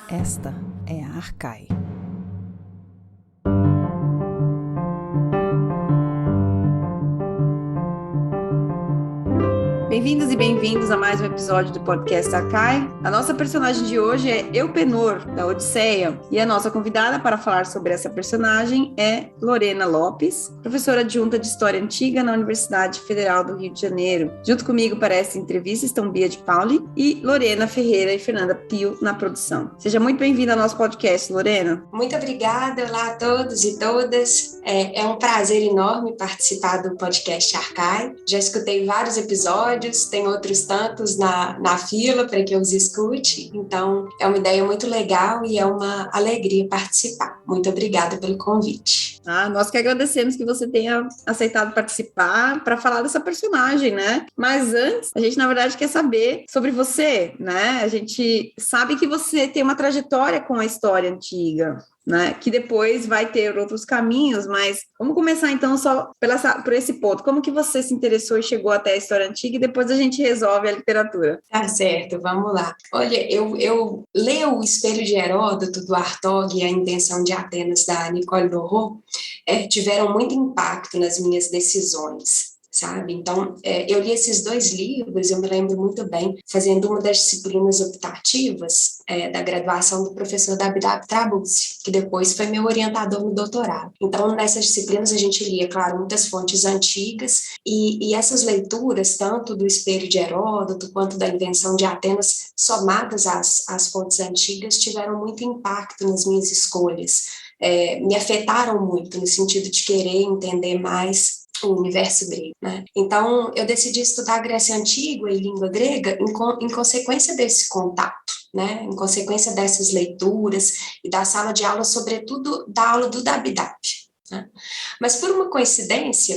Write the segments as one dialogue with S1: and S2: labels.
S1: Esta é a Arcai. Bem-vindos e bem-vindos a mais um episódio do podcast Arcai. A nossa personagem de hoje é Elpenor, da Odisseia, e a nossa convidada para falar sobre essa personagem é Lorena Lopes, professora adjunta de História Antiga na Universidade Federal do Rio de Janeiro. Junto comigo para essa entrevista estão Bia de Pauli e Lorena Ferreira e Fernanda Pio na produção. Seja muito bem-vinda ao nosso podcast, Lorena.
S2: Muito obrigada, olá a todos e todas. É um prazer enorme participar do podcast Arcai. Já escutei vários episódios, tem outros tantos na fila para que eu os escute, então é uma ideia muito legal e é uma alegria participar. Muito obrigada pelo convite.
S1: Nós que agradecemos que você tenha aceitado participar para falar dessa personagem, né? Mas antes, a gente, na verdade, quer saber sobre você, né? A gente sabe que você tem uma trajetória com a história antiga, né? Que depois vai ter outros caminhos, mas vamos começar, então, só por esse ponto. Como que você se interessou e chegou até a história antiga e depois a gente resolve a literatura?
S2: Tá certo, vamos lá. Olha, eu leio O Espelho de Heródoto, do Hartog, e A Invenção de Atenas, da Nicole Dorrault, tiveram muito impacto nas minhas decisões, sabe? Então, eu li esses dois livros, eu me lembro muito bem, fazendo uma das disciplinas optativas da graduação do professor Dabdab Trabuzzi, que depois foi meu orientador no doutorado. Então, nessas disciplinas a gente lia, claro, muitas fontes antigas, e essas leituras, tanto do Espelho de Heródoto quanto da Invenção de Atenas, somadas às fontes antigas, tiveram muito impacto nas minhas escolhas. Me afetaram muito, no sentido de querer entender mais o universo grego, né? Então, eu decidi estudar Grécia Antiga e língua grega em consequência desse contato, né? Em consequência dessas leituras e da sala de aula, sobretudo da aula do Dabdab. Né? Mas, por uma coincidência,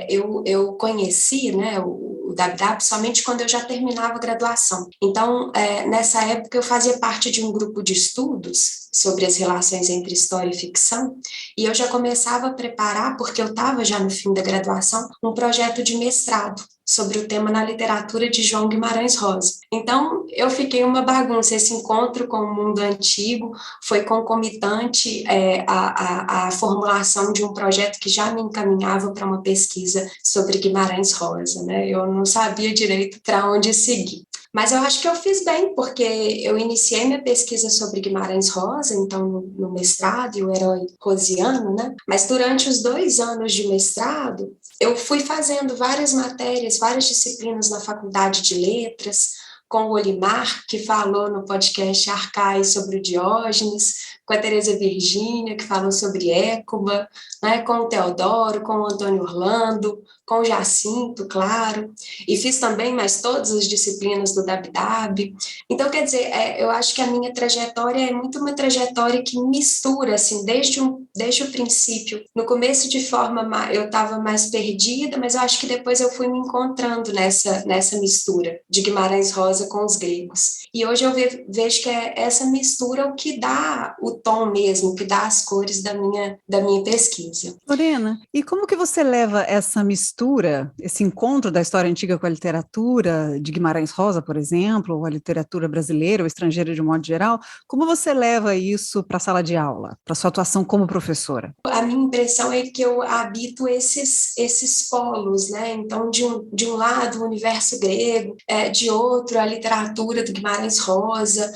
S2: eu conheci, né, o Dabdab somente quando eu já terminava a graduação. Então, nessa época, eu fazia parte de um grupo de estudos sobre as relações entre história e ficção, e eu já começava a preparar, porque eu estava já no fim da graduação, um projeto de mestrado sobre o tema na literatura de João Guimarães Rosa. Então, eu fiquei uma bagunça. Esse encontro com o mundo antigo foi concomitante à formulação de um projeto que já me encaminhava para uma pesquisa sobre Guimarães Rosa, né? Eu não sabia direito para onde seguir. Mas eu acho que eu fiz bem, porque eu iniciei minha pesquisa sobre Guimarães Rosa, então no mestrado, e o herói rosiano, né? Mas durante os 2 anos de mestrado, eu fui fazendo várias matérias, várias disciplinas na Faculdade de Letras, com o Olimar, que falou no podcast Arcai sobre o Diógenes, com a Tereza Virgínia, que falou sobre Écuba, né, com o Teodoro, com o Antônio Orlando, com o Jacinto, claro, e fiz também mais todas as disciplinas do Dabdab. Então, quer dizer, eu acho que a minha trajetória é muito uma trajetória que mistura, assim, desde o princípio. No começo, de forma, eu estava mais perdida, mas eu acho que depois eu fui me encontrando nessa mistura de Guimarães Rosa com os gregos. E hoje eu vejo que é essa mistura o que dá o tom mesmo, que dá as cores da minha pesquisa.
S1: Lorena, e como que você leva essa mistura, esse encontro da história antiga com a literatura de Guimarães Rosa, por exemplo, ou a literatura brasileira ou estrangeira de um modo geral, como você leva isso para a sala de aula, para a sua atuação como professora?
S2: A minha impressão é que eu habito esses polos, né? Então, de um lado, o universo grego, de outro, a literatura do Guimarães Rosa.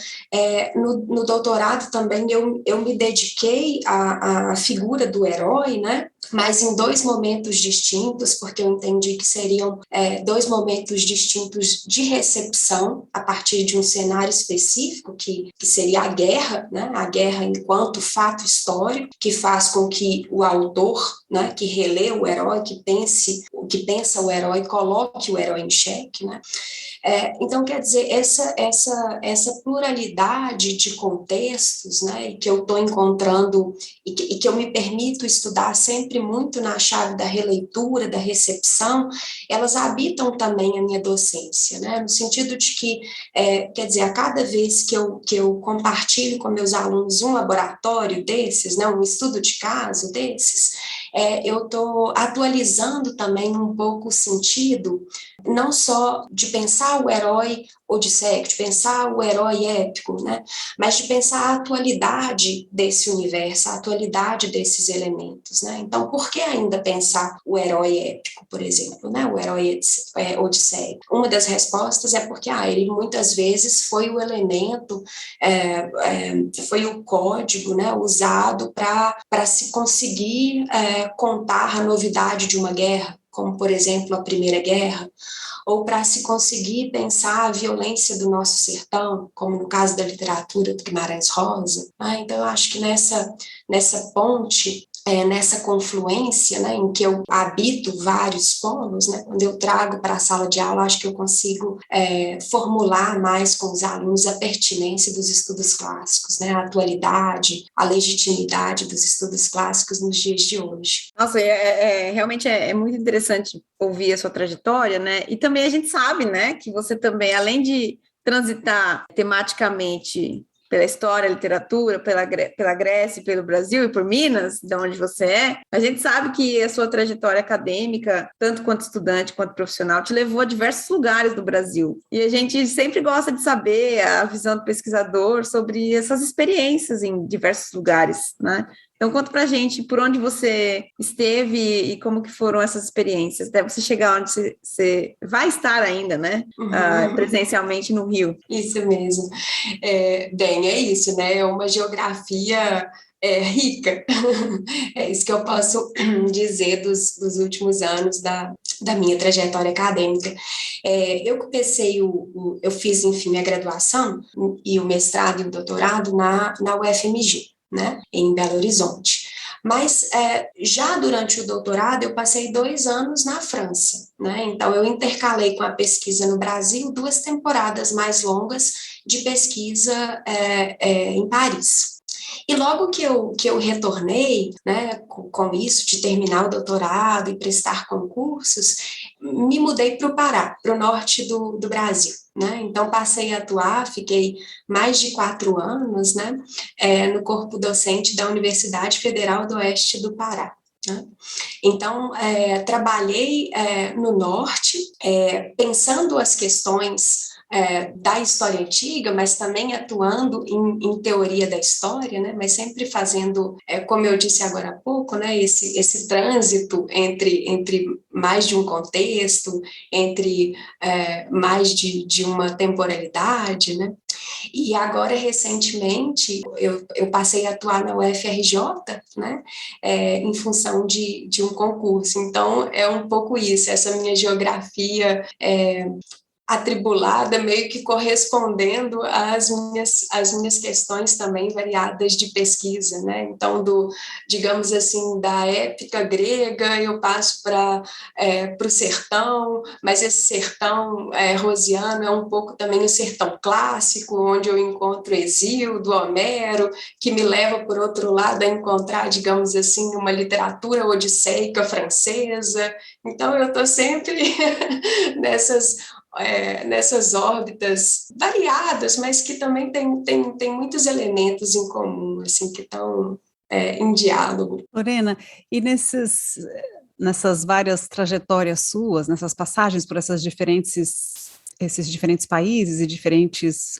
S2: No doutorado também, eu me dediquei à figura do herói, né? Mas em 2 momentos distintos, porque eu entendi que seriam 2 momentos distintos de recepção, a partir de um cenário específico, que seria a guerra, né? A guerra enquanto fato histórico, que faz com que o autor, né, que relê o herói, que pensa o herói, coloque o herói em xeque, né? Então, quer dizer, essa pluralidade de contextos, né, que eu estou encontrando e que eu me permito estudar sempre muito na chave da releitura, da recepção, elas habitam também a minha docência, né, no sentido de que, quer dizer, a cada vez que eu compartilho com meus alunos um laboratório desses, né, um estudo de caso desses, eu estou atualizando também um pouco o sentido, não só de pensar o herói odisseico, de pensar o herói épico, né? Mas de pensar a atualidade desse universo, a atualidade desses elementos, né? Então, por que ainda pensar o herói épico, por exemplo, né? O herói odisseico? Uma das respostas é porque ele muitas vezes foi o elemento, foi o código, né, usado para se conseguir contar a novidade de uma guerra, como, por exemplo, a Primeira Guerra, ou para se conseguir pensar a violência do nosso sertão, como no caso da literatura do Guimarães Rosa. Então, eu acho que nessa ponte, nessa confluência, né, em que eu habito vários polos, né, quando eu trago para a sala de aula, acho que eu consigo formular mais com os alunos a pertinência dos estudos clássicos, né, a atualidade, a legitimidade dos estudos clássicos nos dias de hoje.
S1: Nossa, realmente é muito interessante ouvir a sua trajetória, né? E também a gente sabe, né, que você também, além de transitar tematicamente pela história, literatura, pela Grécia, pelo Brasil e por Minas, de onde você é, a gente sabe que a sua trajetória acadêmica, tanto quanto estudante quanto profissional, te levou a diversos lugares do Brasil. E a gente sempre gosta de saber a visão do pesquisador sobre essas experiências em diversos lugares, né? Então, conta pra gente por onde você esteve e como que foram essas experiências, até você chegar onde você vai estar ainda, né? Presencialmente no Rio.
S2: Isso mesmo. Bem, é isso, né? É uma geografia rica. É isso que eu posso dizer dos últimos anos da minha trajetória acadêmica. Eu comecei, eu fiz, enfim, a graduação e o mestrado e o doutorado na UFMG, né, em Belo Horizonte. Mas já durante o doutorado eu passei 2 anos na França, né? Então eu intercalei com a pesquisa no Brasil 2 temporadas mais longas de pesquisa em Paris. E logo que eu retornei, né, com isso, de terminar o doutorado e prestar concursos, me mudei para o Pará, para o norte do Brasil. Né? Então, passei a atuar, fiquei mais de 4 anos, né, no corpo docente da Universidade Federal do Oeste do Pará. Né? Então, trabalhei no norte, pensando as questões da história antiga, mas também atuando em teoria da história, né? Mas sempre fazendo, como eu disse agora há pouco, né? Esse trânsito entre mais de um contexto, entre mais de uma temporalidade, né? E agora, recentemente, eu passei a atuar na UFRJ, né, em função de um concurso. Então, é um pouco isso, essa minha geografia atribulada, meio que correspondendo às minhas questões também variadas de pesquisa, né? Então, digamos assim, da épica grega, eu passo para o sertão, mas esse sertão rosiano é um pouco também o sertão clássico, onde eu encontro Hesíodo, Homero, que me leva, por outro lado, a encontrar, digamos assim, uma literatura odisseica francesa. Então, eu estou sempre nessas órbitas variadas, mas que também tem muitos elementos em comum, assim, que estão em diálogo.
S3: Lorena, e nessas várias trajetórias suas, nessas passagens por esses diferentes países e diferentes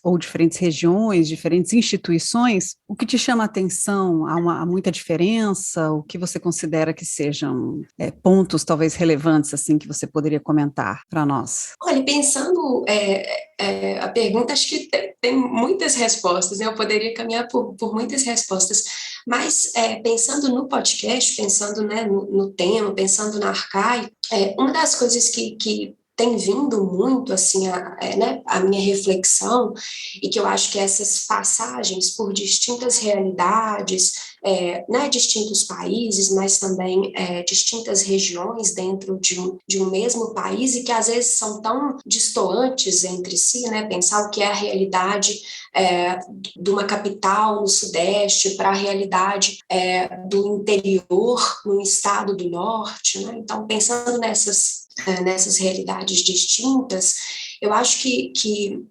S3: regiões, diferentes instituições, o que te chama a atenção? Há muita diferença? O que você considera que sejam pontos talvez relevantes assim que você poderia comentar para nós?
S2: Olha, pensando a pergunta, acho que tem muitas respostas, né? Eu poderia caminhar por muitas respostas, mas pensando no podcast, pensando, né, no tema, pensando na Arcai, uma das coisas que tem vindo muito, assim, né, a minha reflexão, e que eu acho que essas passagens por distintas realidades, né, distintos países, mas também distintas regiões dentro de um mesmo país, e que às vezes são tão distantes entre si, né, pensar o que é a realidade de uma capital no Sudeste para a realidade do interior no estado do Norte, né? Então, pensando nessas realidades distintas, eu acho que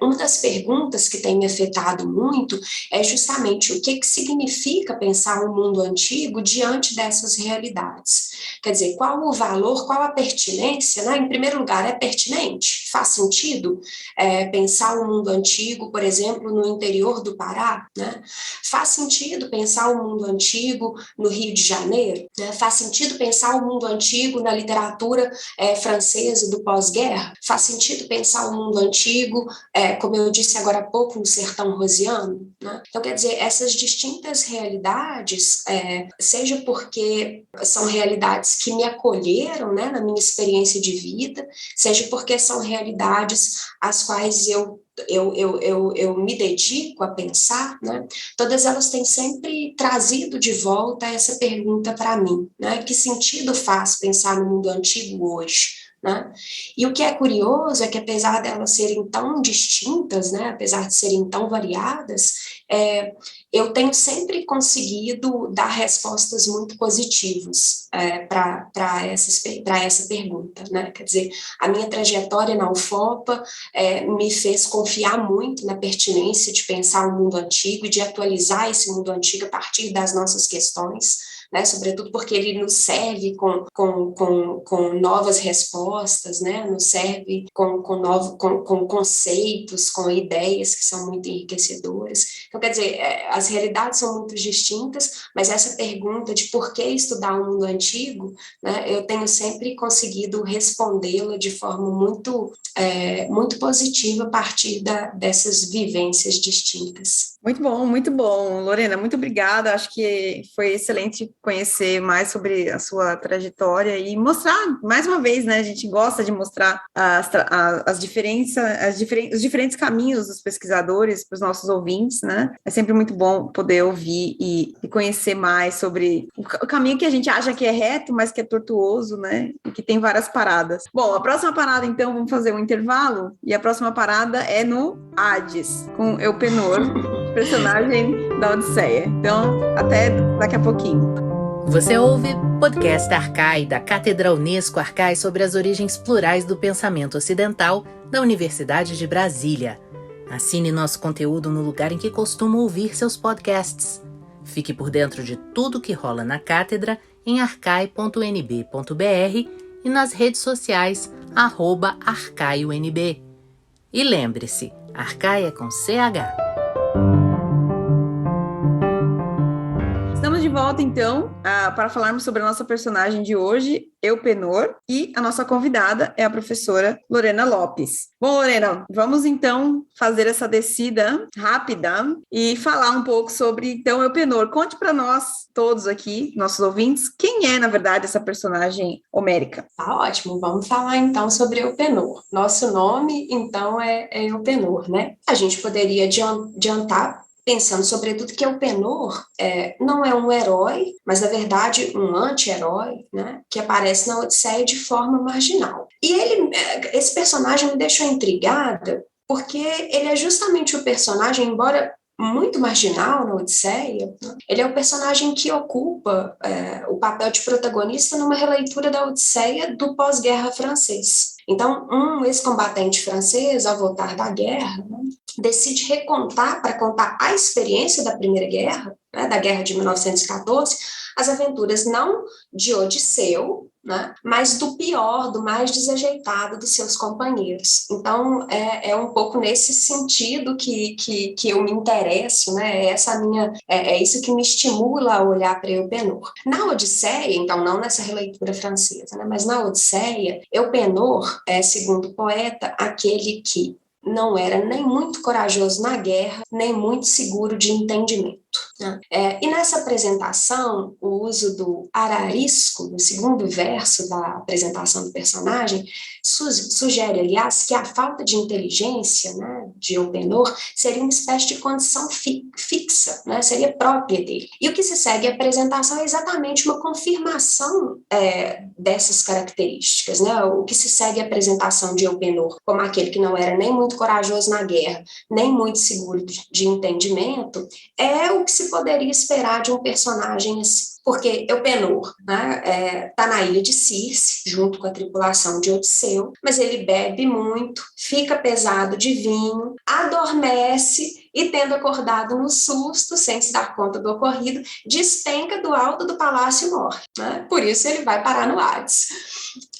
S2: uma das perguntas que tem me afetado muito é justamente o que significa pensar um mundo antigo diante dessas realidades. Quer dizer, qual o valor, qual a pertinência, né? Em primeiro lugar, é pertinente? Faz sentido pensar um mundo antigo, por exemplo, no interior do Pará? Né? Faz sentido pensar o mundo antigo no Rio de Janeiro? Né? Faz sentido pensar o mundo antigo na literatura francesa do pós-guerra? Faz sentido pensar o mundo antigo, como eu disse agora há pouco, no sertão rosiano? Né? Então, quer dizer, essas distintas realidades, seja porque são realidades que me acolheram, né, na minha experiência de vida, seja porque são realidades às quais eu me dedico a pensar, né? Todas elas têm sempre trazido de volta essa pergunta para mim, né? Que sentido faz pensar no mundo antigo hoje? Né? E o que é curioso é que, apesar de elas serem tão distintas, né, apesar de serem tão variadas, eu tenho sempre conseguido dar respostas muito positivas para essa pergunta. Né? Quer dizer, a minha trajetória na UFOPA me fez confiar muito na pertinência de pensar o mundo antigo e de atualizar esse mundo antigo a partir das nossas questões, né, sobretudo porque ele nos serve com novas respostas, né, nos serve com conceitos, com ideias que são muito enriquecedoras. Então, quer dizer, as realidades são muito distintas, mas essa pergunta de por que estudar o mundo antigo, né, eu tenho sempre conseguido respondê-la de forma muito positiva a partir dessas vivências distintas.
S1: Muito bom, Lorena, muito obrigada, acho que foi excelente conhecer mais sobre a sua trajetória e mostrar, mais uma vez, né, a gente gosta de mostrar os diferentes caminhos dos pesquisadores para os nossos ouvintes, né, é sempre muito bom poder ouvir e conhecer mais sobre o caminho que a gente acha que é reto, mas que é tortuoso, né, e que tem várias paradas. Bom, a próxima parada, então, vamos fazer um intervalo, e a próxima parada é no Hades, com Elpenor, personagem da Odisseia. Então, até daqui a pouquinho.
S4: Você ouve podcast Arcai, da Cátedra Unesco Arcai sobre as origens plurais do pensamento ocidental da Universidade de Brasília. Assine nosso conteúdo no lugar em que costuma ouvir seus podcasts. Fique por dentro de tudo que rola na cátedra em arcai.nb.br e nas redes sociais @arcaionb. E lembre-se, Arcai é com CH.
S1: Estamos de volta, então, para falarmos sobre a nossa personagem de hoje, Elpenor, e a nossa convidada é a professora Lorena Lopes. Bom, Lorena, vamos então fazer essa descida rápida e falar um pouco sobre, então, Elpenor. Conte para nós, todos aqui, nossos ouvintes, quem é, na verdade, essa personagem homérica?
S2: Tá ótimo, vamos falar então sobre Elpenor. Nosso nome, então, é Elpenor, né? A gente poderia adiantar pensando sobretudo que Elpenor não é um herói, mas na verdade um anti-herói, né, que aparece na Odisseia de forma marginal. E esse personagem me deixou intrigada porque ele é justamente o personagem, embora muito marginal na Odisseia, né, ele é o personagem que ocupa o papel de protagonista numa releitura da Odisseia do pós-guerra francês. Então, um ex-combatente francês, ao voltar da guerra, né, decide para contar a experiência da Primeira Guerra, né, da Guerra de 1914, as aventuras não de Odisseu, né, mas do pior, do mais desajeitado dos seus companheiros. Então, é um pouco nesse sentido que eu me interesso, né, é isso que me estimula a olhar para Elpenor. Na Odisseia, então, não nessa releitura francesa, né, mas na Odisseia, Elpenor é, segundo o poeta, aquele que não era nem muito corajoso na guerra, nem muito seguro de entendimento. Né? E nessa apresentação, o uso do ararisco, no segundo verso da apresentação do personagem, sugere, aliás, que a falta de inteligência, né, de Elpenor seria uma espécie de condição fixa, né, seria própria dele. E o que se segue à apresentação é exatamente uma confirmação dessas características. Né? O que se segue à apresentação de Elpenor como aquele que não era nem muito corajoso na guerra, nem muito seguro de entendimento, é o que se poderia esperar de um personagem assim. Porque Eupenor, né, tá na ilha de Circe, junto com a tripulação de Odisseu, mas ele bebe muito, fica pesado de vinho, adormece e, tendo acordado no susto, sem se dar conta do ocorrido, despenca do alto do palácio e morre. Né? Por isso ele vai parar no Hades.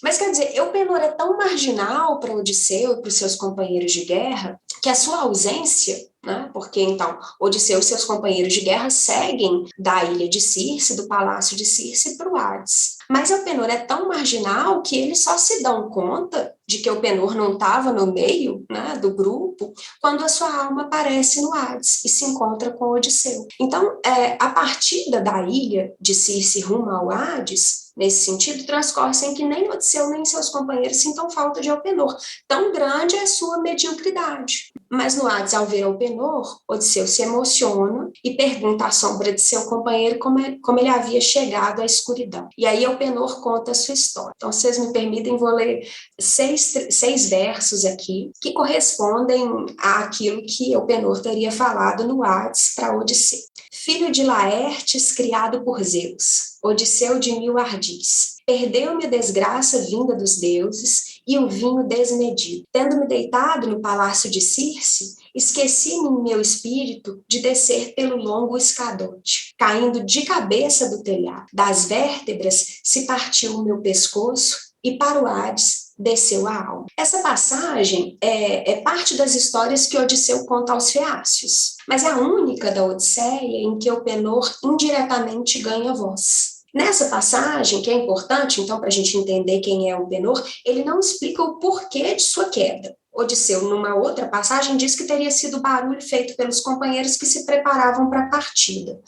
S2: Mas, quer dizer, Eupenor é tão marginal para Odisseu e para os seus companheiros de guerra que a sua ausência, né, porque então Odisseu e seus companheiros de guerra seguem da ilha de Circe, do palácio de Circe, para o Hades. Mas Eupenor é tão marginal que eles só se dão conta de que Eupenor não estava no meio, né, do grupo quando a sua alma aparece no Hades e se encontra com Odisseu. Então, a partida da ilha de Circe rumo ao Hades, nesse sentido, transcorre sem que nem Odisseu nem seus companheiros sintam falta de Eupenor. Tão grande é a sua mediocridade. Mas no Hades, ao ver Eupenor, Odisseu se emociona e pergunta à sombra de seu companheiro como ele havia chegado à escuridão. E aí Eupenor conta a sua história. Então, vocês me permitem, vou ler seis versos aqui que correspondem àquilo que Eupenor teria falado no Hades para Odisseu. Filho de Laertes, criado por Zeus, Odisseu de mil ardis, perdeu-me a desgraça vinda dos deuses e o vinho desmedido. Tendo-me deitado no palácio de Circe, esqueci-me em meu espírito de descer pelo longo escadote. Caindo de cabeça do telhado, das vértebras se partiu o meu pescoço e para o Hades desceu a alma. Essa passagem é parte das histórias que Odisseu conta aos feácios, mas é a única da Odisseia em que Eupenor indiretamente ganha voz. Nessa passagem, que é importante, então, para a gente entender quem é Eupenor, ele não explica o porquê de sua queda. Odisseu, numa outra passagem, diz que teria sido barulho feito pelos companheiros que se preparavam para a partida.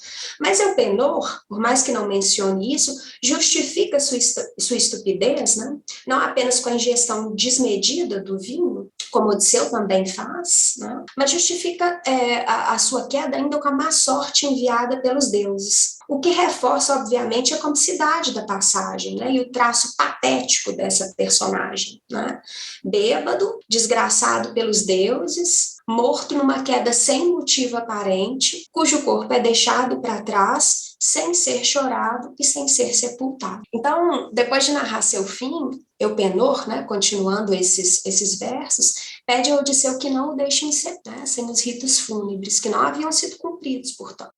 S2: Mas Eupenor, por mais que não mencione isso, justifica sua estupidez, né? Não apenas com a ingestão desmedida do vinho, como Odisseu também faz, né? Mas justifica a sua queda ainda com a má sorte enviada pelos deuses. O que reforça, obviamente, a comicidade da passagem, né? E o traço patético dessa personagem, né? Bêbado, desgraçado pelos deuses, morto numa queda sem motivo aparente, cujo corpo é deixado para trás, sem ser chorado e sem ser sepultado. Então, depois de narrar seu fim, Eupenor, né, continuando esses versos, pede a Odisseu que não o deixe em sepultura, sem os ritos fúnebres, que não haviam sido cumpridos, portanto.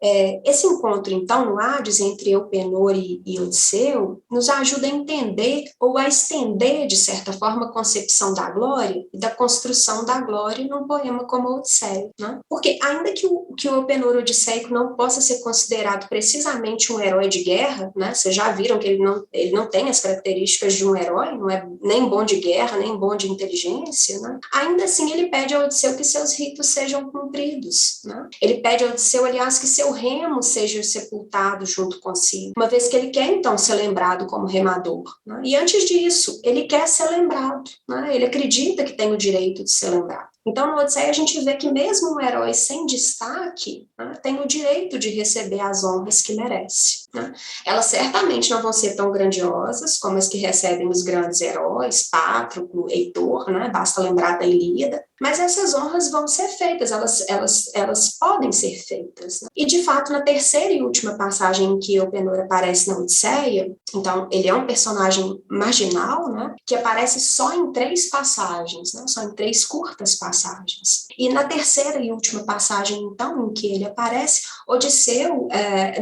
S2: Esse encontro, então, no Hades, entre Eupenor e Odisseu, nos ajuda a entender ou a estender, de certa forma, a concepção da glória e da construção da glória num poema como a Odisseia, né? Porque, ainda que o Eupenor odisseico não possa ser considerado precisamente um herói de guerra, né? Vocês já viram que ele não tem as características de um herói, não é nem bom de guerra, nem bom de inteligência, né? Ainda assim, ele pede a Odisseu que seus ritos sejam cumpridos, né? Ele pede a Odisseu, aliás, que seu remo seja sepultado junto consigo, uma vez que ele quer, então, ser lembrado como remador, né? E antes disso, ele quer ser lembrado, né? Ele acredita que tem o direito de ser lembrado. Então, no Odisseia, a gente vê que mesmo um herói sem destaque, né, tem o direito de receber as honras que merece, né? Elas certamente não vão ser tão grandiosas como as que recebem os grandes heróis, Patroclo, Heitor, né? Basta lembrar da Ilíada, mas essas honras vão ser feitas, elas podem ser feitas, né? E, de fato, na terceira e última passagem em que Eupenor aparece na Odisseia, então, ele é um personagem marginal, né, que aparece só em 3 passagens, né, só em 3 curtas passagens. E na terceira e última passagem, então, em que ele aparece, Odisseu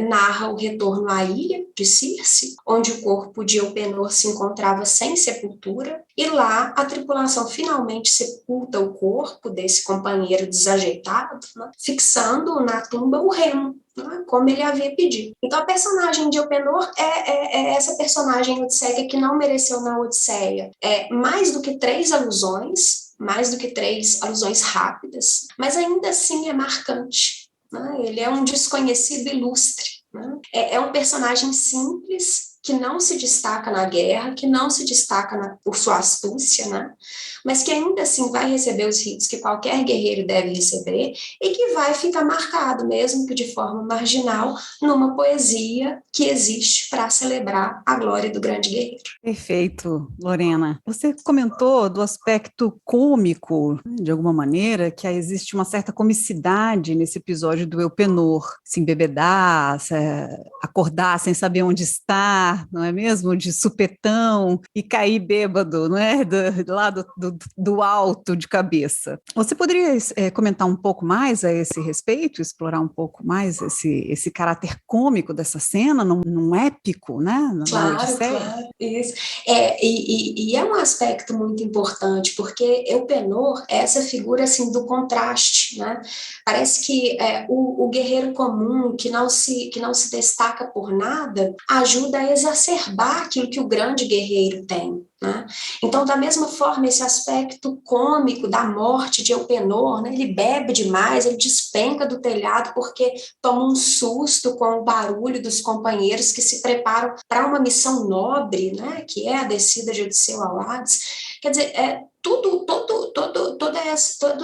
S2: narra o retorno à ilha de Circe, onde o corpo de Eupenor se encontrava sem sepultura, e lá a tripulação finalmente sepulta o corpo desse companheiro desajeitado, né, fixando na tumba o remo, como ele havia pedido. Então, a personagem de Eupenor é essa personagem odisseica que não mereceu na Odisseia mais do que 3 alusões, mais do que 3 alusões rápidas, mas ainda assim é marcante, né? Ele é um desconhecido ilustre, né? É um personagem simples, que não se destaca na guerra, que não se destaca por sua astúcia, né? Mas que ainda assim vai receber os ritos que qualquer guerreiro deve receber e que vai ficar marcado, mesmo que de forma marginal, numa poesia que existe para celebrar a glória do grande guerreiro.
S3: Perfeito, Lorena. Você comentou do aspecto cômico, de alguma maneira, que existe uma certa comicidade nesse episódio do Elpenor, se embebedar, acordar sem saber onde está, não é mesmo? De supetão e cair bêbado, não é? Lá do alto de cabeça. Você poderia comentar um pouco mais a esse respeito, explorar um pouco mais esse caráter cômico dessa cena, num épico, né?
S2: Claro, isso. E é um aspecto muito importante, porque Elpenor é essa figura assim, do contraste, né? Parece que o guerreiro comum, que não se destaca por nada, ajuda a exacerbar aquilo que o grande guerreiro tem. Né? Então, da mesma forma, esse aspecto cômico da morte de Elpenor, né? Ele bebe demais, ele despenca do telhado porque toma um susto com o barulho dos companheiros que se preparam para uma missão nobre, né? Que é a descida de Odisseu ao Hades. Quer dizer, todo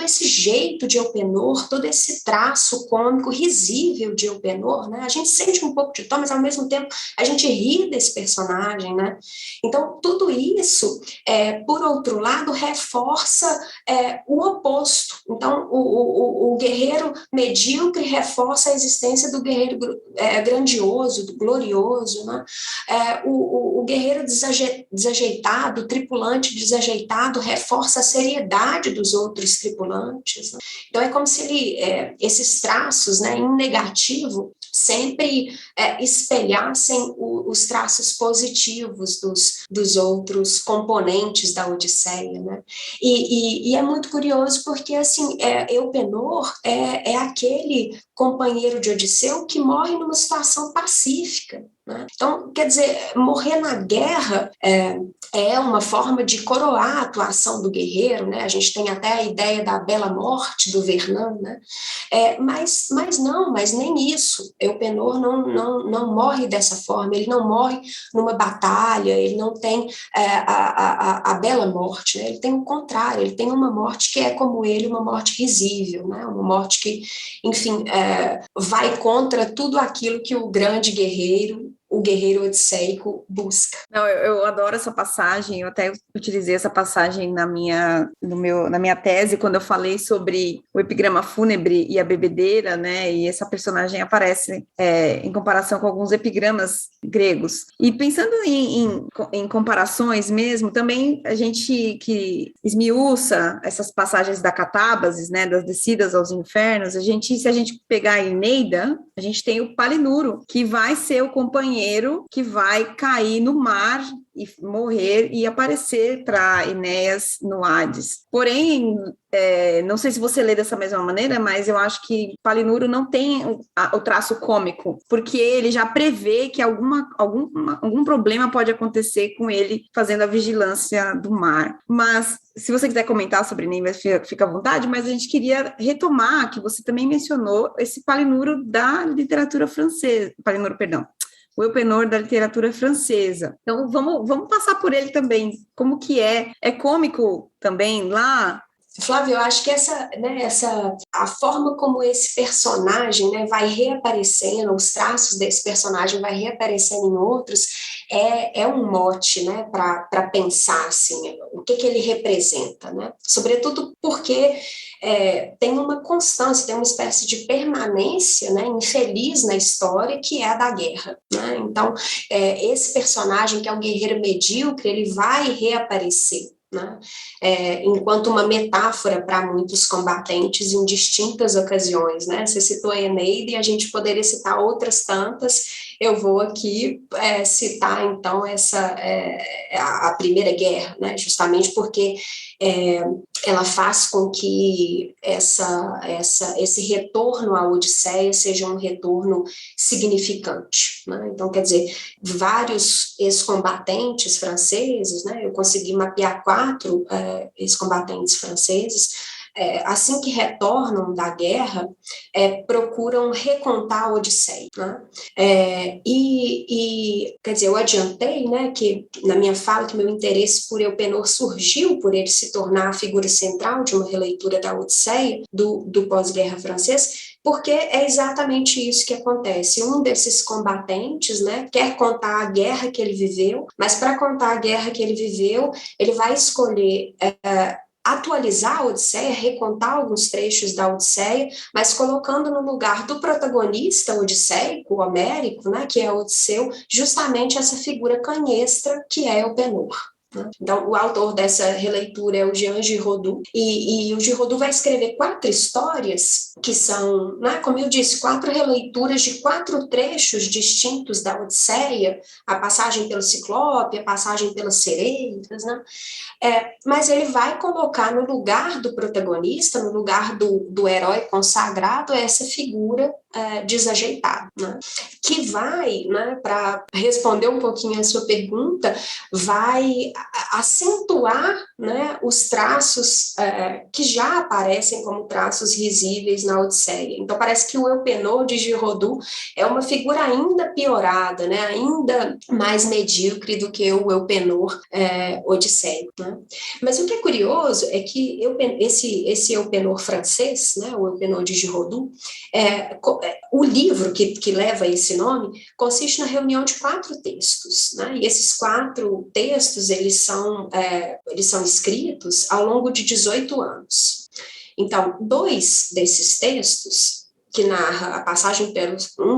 S2: esse jeito de Elpenor, todo esse traço cômico, risível de Elpenor, né? A gente sente um pouco de dó, mas ao mesmo tempo a gente ri desse personagem, né? Então, tudo isso, por outro lado, reforça o oposto. Então, o guerreiro medíocre reforça a existência do guerreiro grandioso, do glorioso, né? O guerreiro desajeitado, o tripulante desajeitado, reforça a seriedade dos outros tripulantes. Né? Então, é como se esses traços, né, em negativo, sempre espelhassem os traços positivos dos outros componentes da Odisseia, né? E é muito curioso porque, assim, Elpenor é aquele companheiro de Odisseu que morre numa situação pacífica, né? Então, quer dizer, morrer na guerra é uma forma de coroar a atuação do guerreiro, né? A gente tem até a ideia da bela morte do Vernon, né? Mas nem isso. Elpenor não morre dessa forma, ele não morre numa batalha, ele não tem a bela morte, né? Ele tem o contrário, ele tem uma morte que é como ele, uma morte risível, né? Uma morte que, enfim, vai contra tudo aquilo que o grande guerreiro, o guerreiro odisseico, busca.
S1: Não, eu adoro essa passagem, eu até utilizei essa passagem na minha tese, quando eu falei sobre o epigrama fúnebre e a bebedeira, né, e essa personagem aparece em comparação com alguns epigramas gregos. E pensando em comparações mesmo, também a gente que esmiuça essas passagens da catábasis, né, das descidas aos infernos, se a gente pegar a Eneida, a gente tem o Palinuro, que vai ser o companheiro que vai cair no mar e morrer e aparecer para Enéas no Hades. Porém, não sei se você lê dessa mesma maneira, mas eu acho que Palinuro não tem o traço cômico, porque ele já prevê que algum problema pode acontecer com ele fazendo a vigilância do mar. Mas, se você quiser comentar sobre Enéas, fica à vontade, mas a gente queria retomar que você também mencionou esse Palinuro da literatura francesa, o Elpenor da literatura francesa. Então, vamos passar por ele também. Como que é? É cômico também lá?
S2: Flávio, eu acho que a forma como esse personagem, né, vai reaparecendo, os traços desse personagem vai reaparecendo em outros, é um mote, né, para pensar assim, o que ele representa, né? Sobretudo porque tem uma constância, tem uma espécie de permanência, né, infeliz na história, que é a da guerra, né? Então, esse personagem, que é um guerreiro medíocre, ele vai reaparecer, né? Enquanto uma metáfora para muitos combatentes em distintas ocasiões, né? Você citou a Eneida e a gente poderia citar outras tantas. Eu vou aqui citar, então, a Primeira Guerra, né? Justamente porque ela faz com que esse retorno à Odisseia seja um retorno significante, né? Então, quer dizer, vários ex-combatentes franceses, né? Eu consegui mapear 4 ex-combatentes franceses, assim que retornam da guerra, procuram recontar a Odisseia, né? Quer dizer, eu adiantei, né, que na minha fala que meu interesse por Eupenor surgiu por ele se tornar a figura central de uma releitura da Odisseia, do pós-guerra francês, porque é exatamente isso que acontece. Um desses combatentes, né, quer contar a guerra que ele viveu, mas para contar a guerra que ele viveu, ele vai escolher atualizar a Odisseia, recontar alguns trechos da Odisseia, mas colocando no lugar do protagonista odisseico, homérico, né, que é Odisseu, justamente essa figura canhestra que é Eupenor. Então, o autor dessa releitura é o Jean Giraudoux, e o Giraudoux vai escrever 4 histórias que são, né, como eu disse, 4 releituras de 4 trechos distintos da Odisseia, a passagem pelo Ciclope, a passagem pelas sereias, né? Mas ele vai colocar no lugar do protagonista, no lugar do herói consagrado, essa figura desajeitada, né? Que vai, né, para responder um pouquinho a sua pergunta, vai acentuar, né, os traços que já aparecem como traços risíveis na Odisseia. Então parece que o Eupenor de Giraudoux é uma figura ainda piorada, né, ainda mais medíocre do que o Eupenor odisseico, né? Mas o que é curioso é que esse Eupenor francês, né, o Eupenor de Giraudoux, o livro que leva esse nome consiste na reunião de 4 textos, né? E esses 4 textos eles são escritos ao longo de 18 anos. Então, 2 desses textos que narra a passagem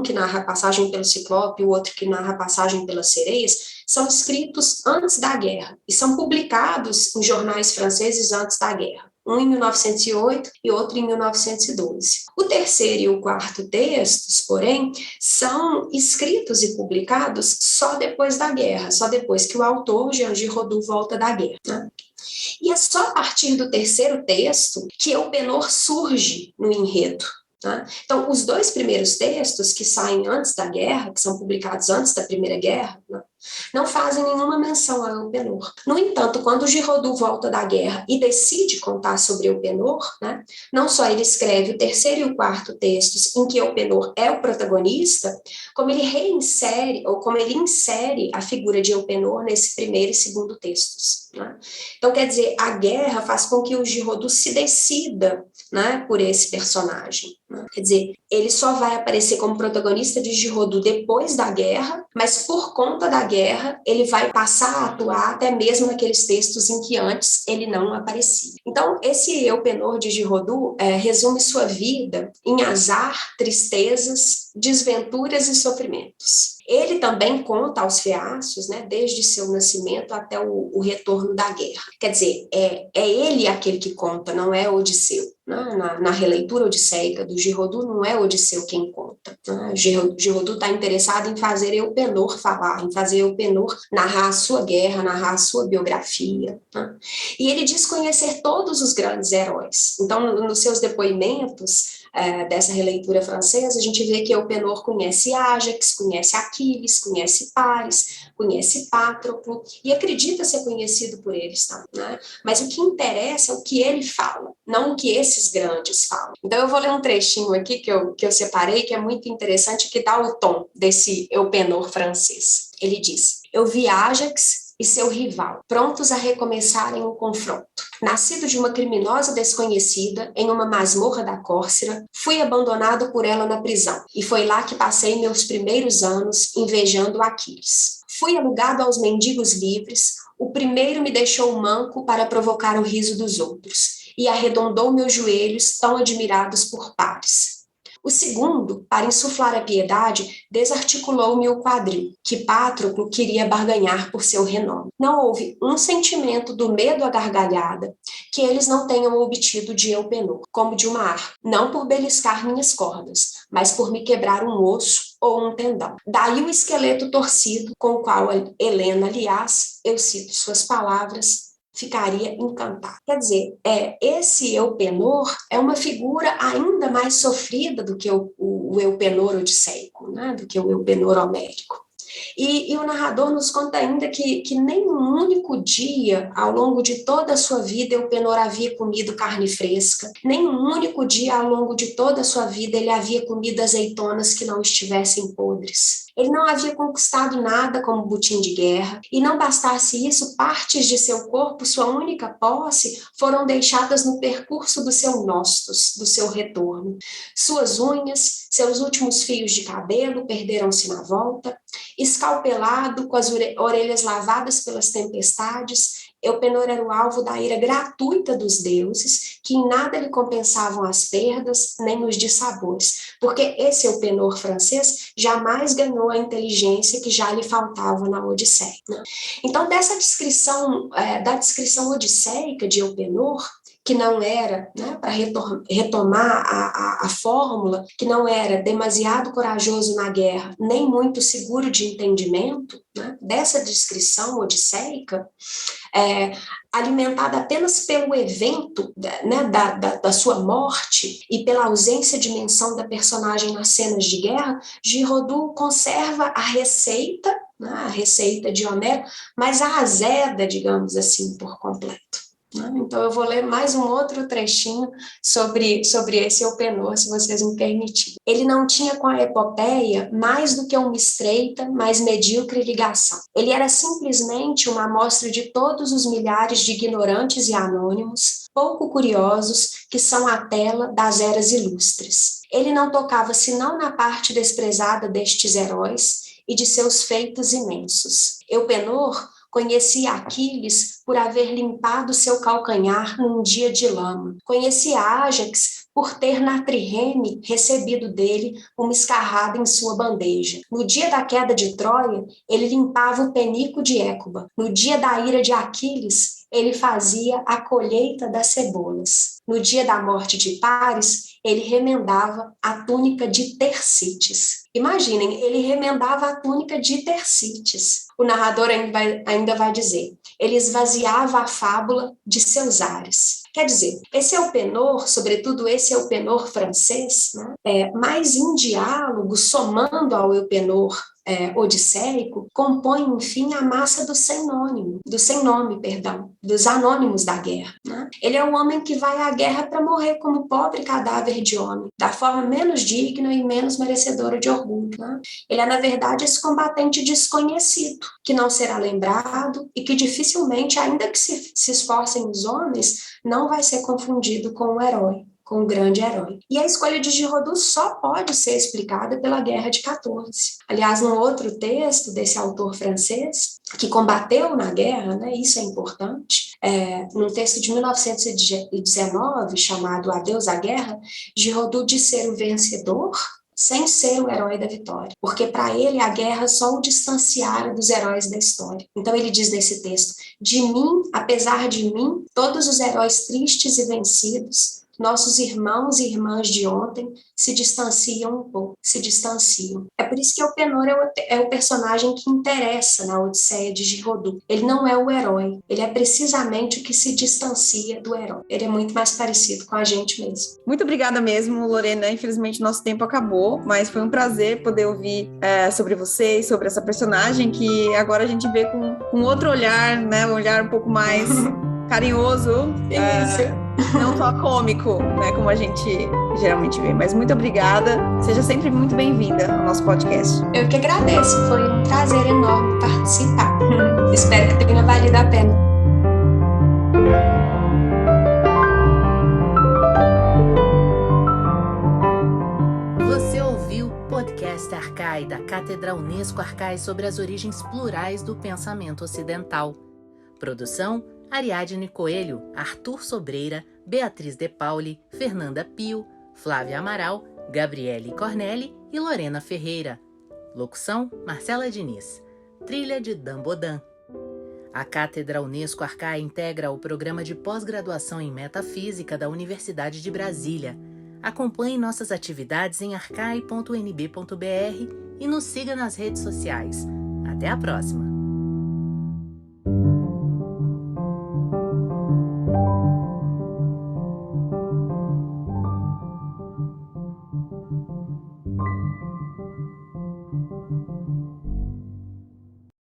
S2: que narra a passagem pelo Ciclope, o outro que narra a passagem pelas sereias, são escritos antes da guerra e são publicados em jornais franceses antes da guerra. Um em 1908 e outro em 1912. O terceiro e o quarto textos, porém, são escritos e publicados só depois da guerra, só depois que o autor, Jean Giraudoux, volta da guerra, né? E é só a partir do terceiro texto que Eupenor surge no enredo. Tá? Então, os 2 primeiros textos que saem antes da guerra, que são publicados antes da Primeira Guerra, né, não fazem nenhuma menção a Eupenor. No entanto, quando Giraudoux volta da guerra e decide contar sobre Eupenor, né, não só ele escreve o terceiro e o quarto textos em que Eupenor é o protagonista, como ele insere a figura de Eupenor nesse primeiro e segundo textos. Né? Então, quer dizer, a guerra faz com que o Giraudoux se decida, né, por esse personagem. Né? Quer dizer, ele só vai aparecer como protagonista de Giraudoux depois da guerra, mas por conta da guerra, ele vai passar a atuar até mesmo naqueles textos em que antes ele não aparecia. Então, esse Eupenor de Giraudoux resume sua vida em azar, tristezas, desventuras e sofrimentos. Ele também conta aos feácios, né, desde seu nascimento até o retorno da guerra. Quer dizer, é ele aquele que conta, não é Odisseu. Na releitura odisseica do Giraudoux, não é Odisseu quem conta. Né? Giraudoux está interessado em fazer Eupenor falar, em fazer Eupenor narrar a sua guerra, narrar a sua biografia. Né? E ele diz conhecer todos os grandes heróis. Então, nos seus depoimentos dessa releitura francesa, a gente vê que Eupenor conhece Ájax, conhece Aquiles, conhece Paris, conhece Patroclo, e acredita ser conhecido por eles, tá? Né? Mas o que interessa é o que ele fala, não o que esses grandes falam. Então eu vou ler um trechinho aqui que eu separei, que é muito interessante, que dá o tom desse Eupenor francês. Ele diz: eu vi Ájax e seu rival, prontos a recomeçarem o confronto. Nascido de uma criminosa desconhecida, em uma masmorra da Córcera, fui abandonado por ela na prisão, e foi lá que passei meus primeiros anos invejando Aquiles. Fui alugado aos mendigos livres, o primeiro me deixou manco para provocar o riso dos outros, e arredondou meus joelhos tão admirados por pares. O segundo, para insuflar a piedade, desarticulou-me o quadril, que Patroclo queria barganhar por seu renome. Não houve um sentimento do medo à gargalhada que eles não tenham obtido de Eupenor, como de uma harpa, não por beliscar minhas cordas, mas por me quebrar um osso ou um tendão. Daí o esqueleto torcido, com o qual Helena, aliás, eu cito suas palavras, ficaria encantado. Quer dizer, esse Eupenor é uma figura ainda mais sofrida do que o Eupenor odisseico, né? Do que o Eupenor homérico. E o narrador nos conta ainda que nem um único dia, ao longo de toda a sua vida, Elpenor havia comido carne fresca, nem um único dia, ao longo de toda a sua vida, ele havia comido azeitonas que não estivessem podres. Ele não havia conquistado nada como butim de guerra, e não bastasse isso, partes de seu corpo, sua única posse, foram deixadas no percurso do seu nostos, do seu retorno. Suas unhas, seus últimos fios de cabelo perderam-se na volta. Escalpelado, com as orelhas lavadas pelas tempestades, Elpenor era o alvo da ira gratuita dos deuses, que em nada lhe compensavam as perdas, nem os dissabores, porque esse Elpenor francês jamais ganhou a inteligência que já lhe faltava na Odisseia. Né? Então, dessa descrição, da descrição odisseica de Elpenor, que não era, né, para retomar a fórmula, que não era demasiado corajoso na guerra, nem muito seguro de entendimento, né, dessa descrição odisseica, alimentada apenas pelo evento, né, da sua morte e pela ausência de menção da personagem nas cenas de guerra, Giraudoux conserva a receita, né, a receita de Homero, mas a azeda, digamos assim, por completo. Então eu vou ler mais um outro trechinho sobre esse Elpenor, se vocês me permitirem. Ele não tinha com a epopeia mais do que uma estreita, mas medíocre ligação. Ele era simplesmente uma amostra de todos os milhares de ignorantes e anônimos, pouco curiosos, que são a tela das eras ilustres. Ele não tocava senão na parte desprezada destes heróis e de seus feitos imensos. Elpenor conhecia Aquiles por haver limpado seu calcanhar num dia de lama. Conhecia Ájax por ter na trirreme recebido dele uma escarrada em sua bandeja. No dia da queda de Troia, ele limpava o penico de Écuba. No dia da ira de Aquiles, ele fazia a colheita das cebolas. No dia da morte de Paris, ele remendava a túnica de Tersites. Imaginem, ele remendava a túnica de Tersites. O narrador ainda vai dizer, ele esvaziava a fábula de seus ares. Quer dizer, esse Elpenor, sobretudo esse Elpenor francês, né, mais em diálogo, somando ao Elpenor odisseico, compõe, enfim, a massa do sem nome, dos anônimos da guerra. Né? Ele é o homem que vai à guerra para morrer como pobre cadáver de homem, da forma menos digna e menos merecedora de orgulho. Né? Ele é, na verdade, esse combatente desconhecido, que não será lembrado e que dificilmente, ainda que se esforcem os homens, não vai ser confundido com o herói, com o grande herói. E a escolha de Giraudoux só pode ser explicada pela Guerra de 14. Aliás, num outro texto desse autor francês, que combateu na guerra, né, isso é importante, num texto de 1919, chamado Adeus à Guerra, Giraudoux diz ser o vencedor sem ser o herói da vitória, porque para ele a guerra só o distanciara dos heróis da história. Então ele diz nesse texto, de mim, apesar de mim, todos os heróis tristes e vencidos, nossos irmãos e irmãs de ontem se distanciam um pouco, se distanciam. É por isso que Elpenor é o personagem que interessa na Odisseia de Giraudoux. Ele não é o herói, ele é precisamente o que se distancia do herói. Ele é muito mais parecido com a gente mesmo.
S1: Muito obrigada mesmo, Lorena. Infelizmente, nosso tempo acabou, mas foi um prazer poder ouvir sobre você e sobre essa personagem que agora a gente vê com outro olhar, né? Um olhar um pouco mais carinhoso. Não só cômico, né, como a gente geralmente vê. Mas muito obrigada. Seja sempre muito bem-vinda ao nosso podcast.
S2: Eu que agradeço. Foi um prazer enorme participar. Espero que tenha valido a pena.
S4: Você ouviu o podcast Arcai, da Cátedra Unesco Arcai sobre as origens plurais do pensamento ocidental. Produção: Ariadne Coelho, Arthur Sobreira, Beatriz De Pauli, Fernanda Pio, Flávia Amaral, Gabriele Cornelli e Lorena Ferreira. Locução: Marcela Diniz. Trilha de Dan Bodan. A Cátedra Unesco Arcai integra o programa de pós-graduação em Metafísica da Universidade de Brasília. Acompanhe nossas atividades em arcai.unb.br e nos siga nas redes sociais. Até a próxima!